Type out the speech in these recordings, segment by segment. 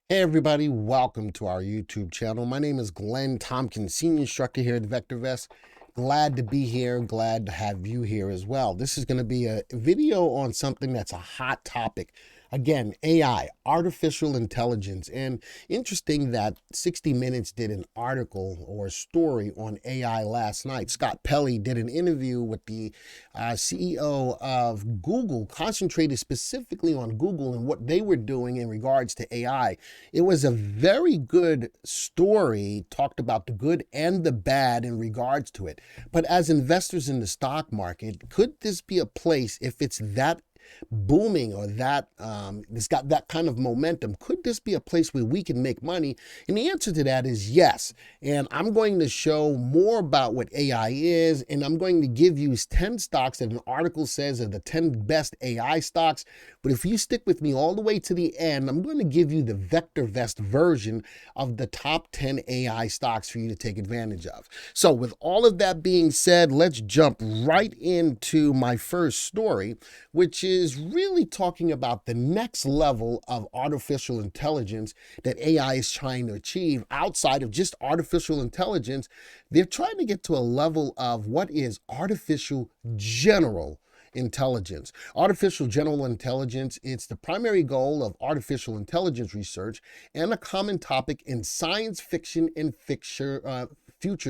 Hey everybody, welcome to our YouTube channel. My name is Glenn Tompkins, Senior Instructor here at VectorVest's. Glad to be here, glad to have you here as well. This is going to be a video on something that's a hot topic. Again, AI, artificial intelligence. And interesting that 60 Minutes did an article or a story on AI last night. Scott Pelley did an interview with the CEO of Google, concentrated specifically on Google and what they were doing in regards to AI. It was a very good story, talked about the good and the bad in regards to it. But as investors in the stock market, could this be a place, if it's that booming or that it's got that kind of momentum, could this be a place where we can make money? And the answer to that is yes. And I'm going to show more about what AI is, and I'm going to give you 10 stocks that an article says are the 10 best AI stocks. But if you stick with me all the way to the end, I'm going to give you the VectorVest version of the top 10 AI stocks for you to take advantage of. So with all of that being said, let's jump right into my first story, which is really talking about the next level of artificial intelligence that AI is trying to achieve. Outside of just artificial intelligence, they're trying to get to a level of what is artificial general intelligence. Artificial general intelligence, it's the primary goal of artificial intelligence research and a common topic in science fiction and future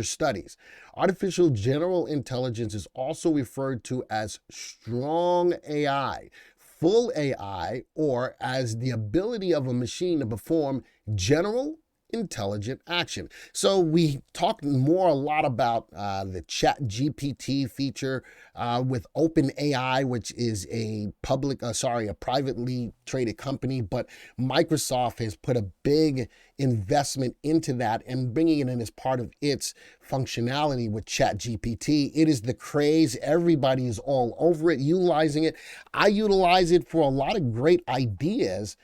studies. Artificial general intelligence is also referred to as strong AI, full AI, or as the ability of a machine to perform general intelligent action. So we talked a lot about the Chat GPT feature with OpenAI, which is a privately traded company, but Microsoft has put a big investment into that and bringing it in as part of its functionality with Chat GPT. It is the craze. Everybody is all over it, utilizing it. I utilize it for a lot of great ideas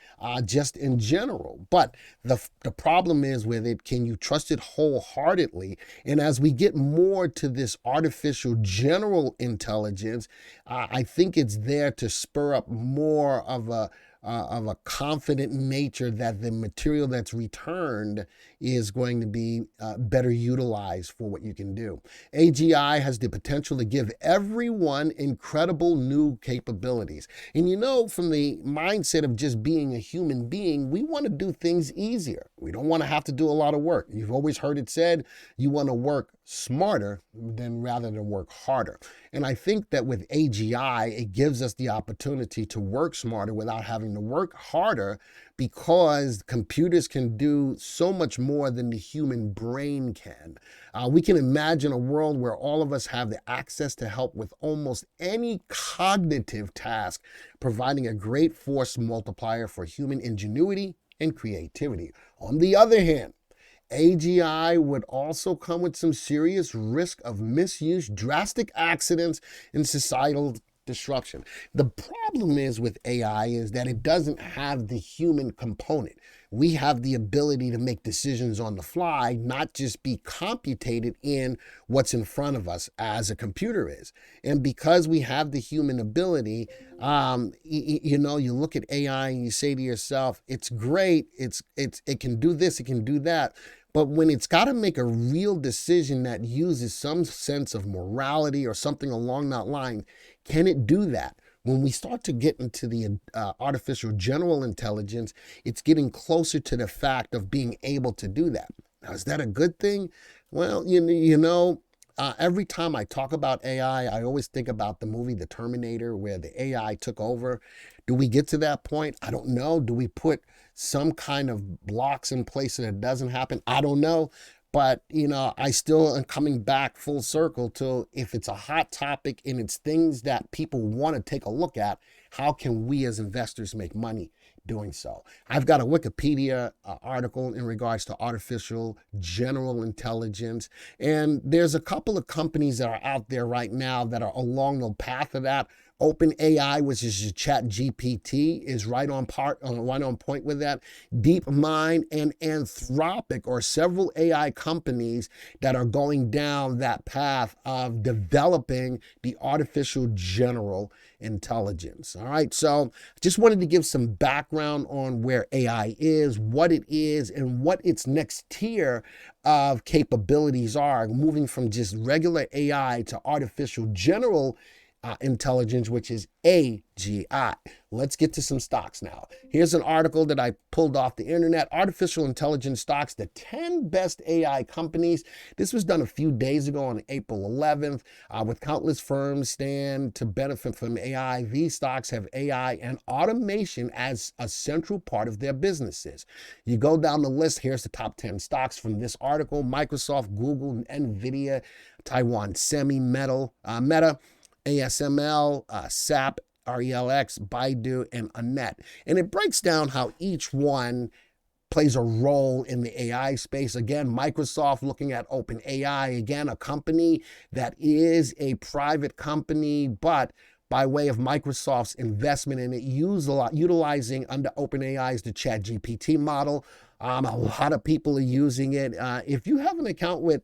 just in general. But the problem is with it, can you trust it wholeheartedly? And as we get more to this artificial general intelligence, I think it's there to spur up more of a confident nature that the material that's returned is going to be better utilized for what you can do. AGI has the potential to give everyone incredible new capabilities. And you know, from the mindset of just being a human being, we want to do things easier. We don't want to have to do a lot of work. You've always heard it said, you want to work smarter rather than work harder. And I think that with AGI, it gives us the opportunity to work smarter without having to work harder, because computers can do so much more than the human brain can. We can imagine a world where all of us have the access to help with almost any cognitive task, providing a great force multiplier for human ingenuity and creativity. On the other hand, AGI would also come with some serious risk of misuse, drastic accidents, and societal disruption. The problem is with AI is that it doesn't have the human component. We have the ability to make decisions on the fly, not just be computated in what's in front of us as a computer is. And because we have the human ability, you look at AI and you say to yourself, it's great, it can do this, it can do that. But when it's got to make a real decision that uses some sense of morality or something along that line, can it do that? When we start to get into the artificial general intelligence, it's getting closer to the fact of being able to do that. Now, is that a good thing? Well, every time I talk about AI, I always think about the movie The Terminator, where the AI took over. Do we get to that point? I don't know. Do we put some kind of blocks in place so that it doesn't happen? I don't know. But, I still am coming back full circle to, if it's a hot topic and it's things that people want to take a look at, how can we as investors make money doing so? I've got a Wikipedia article in regards to artificial general intelligence. And there's a couple of companies that are out there right now that are along the path of that. OpenAI, which is your Chat GPT, is right on point with that. DeepMind and Anthropic are several AI companies that are going down that path of developing the artificial general intelligence. All right, so just wanted to give some background on where AI is, what it is, and what its next tier of capabilities are, moving from just regular AI to artificial general intelligence, which is AGI. Let's get to some stocks now. Here's an article that I pulled off the internet. Artificial intelligence stocks, the 10 best AI companies. This was done a few days ago on April 11th. With countless firms stand to benefit from AI, these stocks have AI and automation as a central part of their businesses. You go down the list, here's the top 10 stocks from this article: Microsoft, Google, NVIDIA, Taiwan Semi, Meta, ASML, SAP, RELX, Baidu, and Anet. And it breaks down how each one plays a role in the AI space. Again, Microsoft, looking at OpenAI, again, a company that is a private company, but by way of Microsoft's investment in it, utilizing under OpenAI's the ChatGPT model. A lot of people are using it. If you have an account with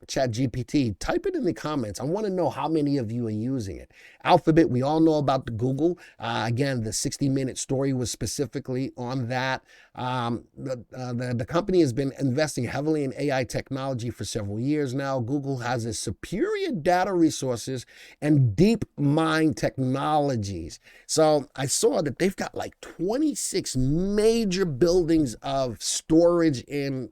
ChatGPT, type it in the comments. I want to know how many of you are using it. Alphabet, we all know about the Google. Again, the 60-minute story was specifically on that. The company has been investing heavily in AI technology for several years now. Google has a superior data resources and deep mind technologies. So I saw that they've got like 26 major buildings of storage and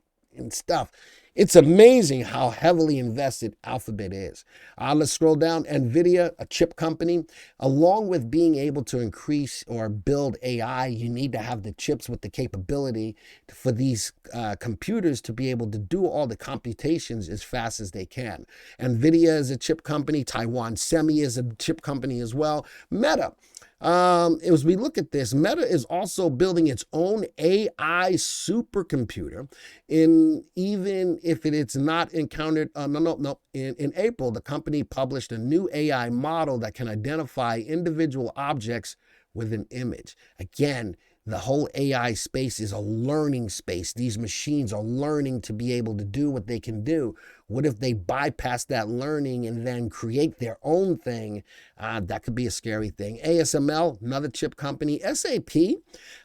stuff. It's amazing how heavily invested Alphabet is. Let's scroll down. NVIDIA, a chip company. Along with being able to increase or build AI, you need to have the chips with the capability for these computers to be able to do all the computations as fast as they can. NVIDIA is a chip company. Taiwan Semi is a chip company as well. Meta. As we look at this, Meta is also building its own AI supercomputer. Even if it's not encountered, in April, the company published a new AI model that can identify individual objects with an image. Again, the whole AI space is a learning space. These machines are learning to be able to do what they can do. What if they bypass that learning and then create their own thing? That could be a scary thing. ASML, another chip company. SAP,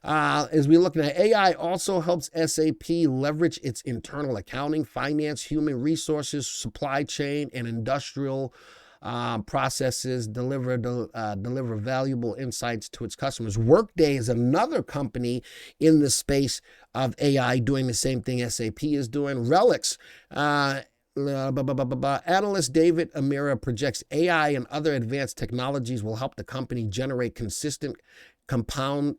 as we're looking at AI, also helps SAP leverage its internal accounting, finance, human resources, supply chain, and industrial processes, deliver valuable insights to its customers. Workday is another company in the space of AI doing the same thing SAP is doing. Relics, analyst David Amira projects AI and other advanced technologies will help the company generate consistent compound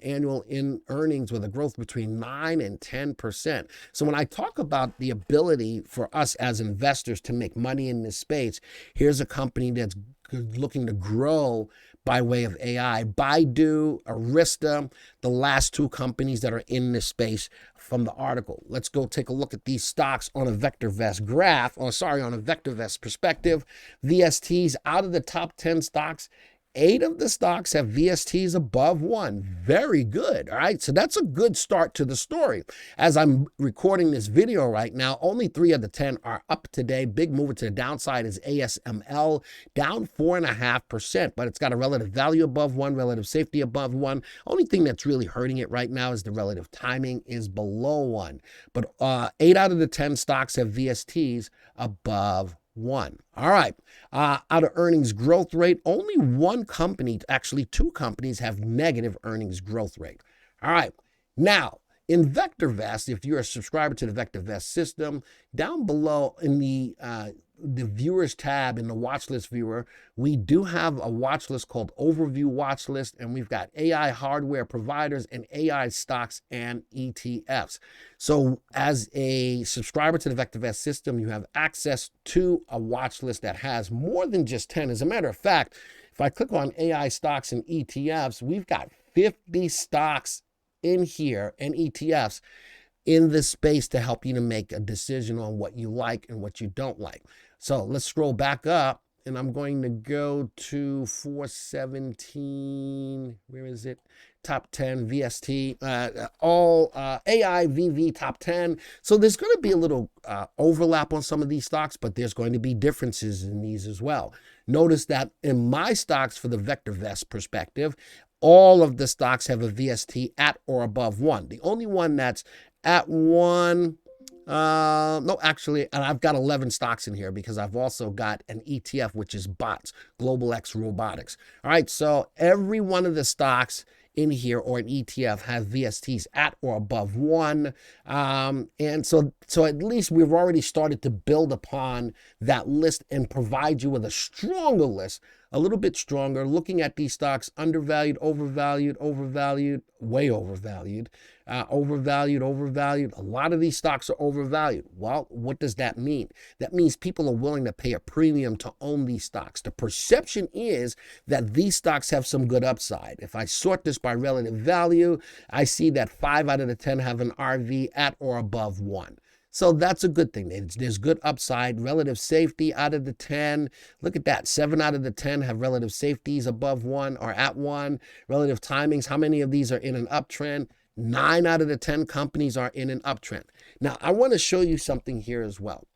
annual earnings with a growth between 9 and 10%. So when I talk about the ability for us as investors to make money in this space, here's a company that's looking to grow by way of AI. Baidu, Arista, the last two companies that are in this space from the article. Let's go take a look at these stocks on a VectorVest graph, on a VectorVest perspective. VSTs, out of the top 10 stocks, 8 of the stocks have VSTs above 1. Very good. All right. So that's a good start to the story. As I'm recording this video right now, only 3 of the 10 are up today. Big mover to the downside is ASML, down 4.5%, but it's got a relative value above 1, relative safety above 1. Only thing that's really hurting it right now is the relative timing is below 1. But 8 out of the 10 stocks have VSTs above 1. All right. Out of earnings growth rate, only one company, actually 2 companies, have negative earnings growth rate. All right. Now, in VectorVest, if you're a subscriber to the VectorVest system, down below in the viewers tab in the watch list viewer, we do have a watch list called Overview Watch List, and we've got AI hardware providers and AI stocks and ETFs. So as a subscriber to the VectorVest system, you have access to a watch list that has more than just 10. As a matter of fact, if I click on AI stocks and ETFs, we've got 50 stocks in here and ETFs in this space to help you to make a decision on what you like and what you don't like. So let's scroll back up, and I'm going to go to 417. Where is it? top 10, VST, all AI, VV top 10. So there's going to be a little overlap on some of these stocks, but there's going to be differences in these as well. Notice that in my stocks for the VectorVest's perspective, all of the stocks have a VST at or above 1. The only one that's at 1, no, actually, and I've got 11 stocks in here because I've also got an ETF, which is BOTS, Global X Robotics. All right, so every one of the stocks in here or an ETF has VSTs at or above 1. And so at least we've already started to build upon that list and provide you with a stronger list, a little bit stronger, looking at these stocks: undervalued, overvalued, overvalued, way overvalued, overvalued, overvalued. A lot of these stocks are overvalued. Well, what does that mean? That means people are willing to pay a premium to own these stocks. The perception is that these stocks have some good upside. If I sort this by relative value, I see that 5 out of the 10 have an RV at or above 1. So that's a good thing. There's good upside. Relative safety out of the 10. Look at that. 7 out of the 10 have relative safeties above 1 or at 1. Relative timings. How many of these are in an uptrend? 9 out of the 10 companies are in an uptrend. Now, I want to show you something here as well.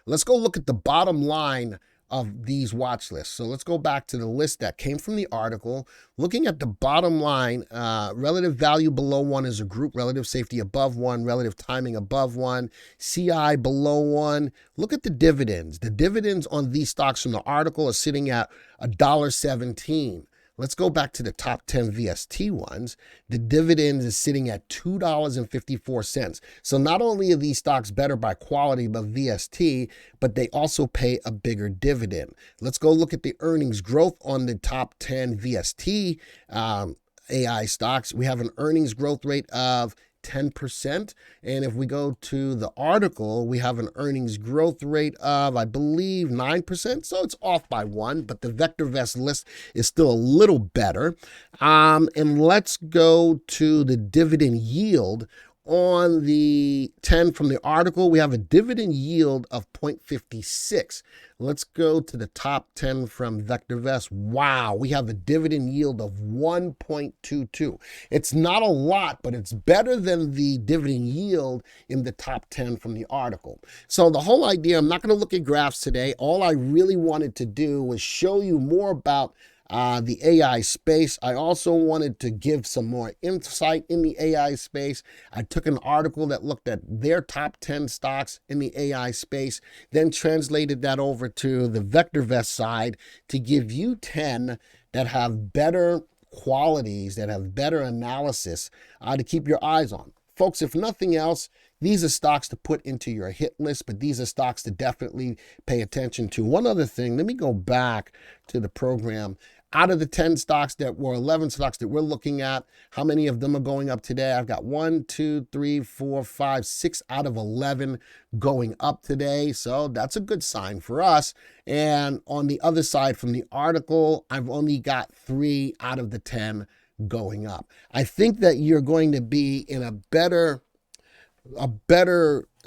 Let's go look at the bottom line of these watch lists. So let's go back to the list that came from the article. Looking at the bottom line, relative value below 1 is a group, relative safety above 1, relative timing above 1, CI below 1. Look at the dividends. The dividends on these stocks from the article are sitting at $1.17. Let's go back to the top 10 VST ones. The dividend is sitting at $2.54. So not only are these stocks better by quality by VST, but they also pay a bigger dividend. Let's go look at the earnings growth on the top 10 VST AI stocks. We have an earnings growth rate of 10%. And if we go to the article, we have an earnings growth rate of, I believe, 9%. So it's off by 1, but the VectorVest's list is still a little better. And let's go to the dividend yield. On the 10 from the article, we have a dividend yield of 0.56. Let's go to the top 10 from VectorVest's. Wow, we have a dividend yield of 1.22. It's not a lot, but it's better than the dividend yield in the top 10 from the article. So the whole idea, I'm not going to look at graphs today. All I really wanted to do was show you more about the AI space. I also wanted to give some more insight in the AI space. I took an article that looked at their top 10 stocks in the AI space, then translated that over to the VectorVest side to give you 10 that have better qualities, that have better analysis to keep your eyes on. Folks, if nothing else, these are stocks to put into your hit list, but these are stocks to definitely pay attention to. One other thing, let me go back to the program. Out of the 10 stocks that were 11 stocks that we're looking at, how many of them are going up today? I've got 1, 2, 3, 4, 5, 6 out of 11 going up today. So that's a good sign for us. And on the other side from the article, I've only got 3 out of the 10 going up. I think that you're going to be in a better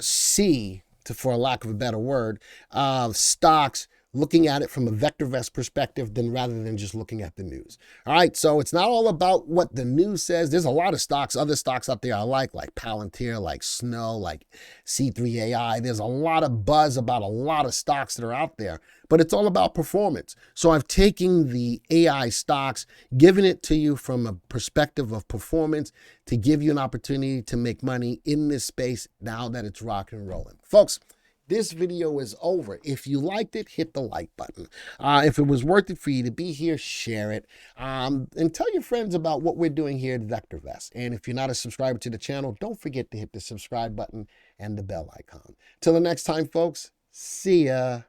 sea, for a lack of a better word, of stocks looking at it from a VectorVest perspective than rather than just looking at the news. All right, so it's not all about what the news says. There's a lot of stocks, other stocks out there I like Palantir, like Snow, like C3AI. There's a lot of buzz about a lot of stocks that are out there, but it's all about performance. So I've taken the AI stocks, given it to you from a perspective of performance to give you an opportunity to make money in this space now that it's rock and rolling. Folks, this video is over. If you liked it, hit the like button. If it was worth it for you to be here, share it. And tell your friends about what we're doing here at VectorVest. And if you're not a subscriber to the channel, don't forget to hit the subscribe button and the bell icon. Till the next time, folks, see ya.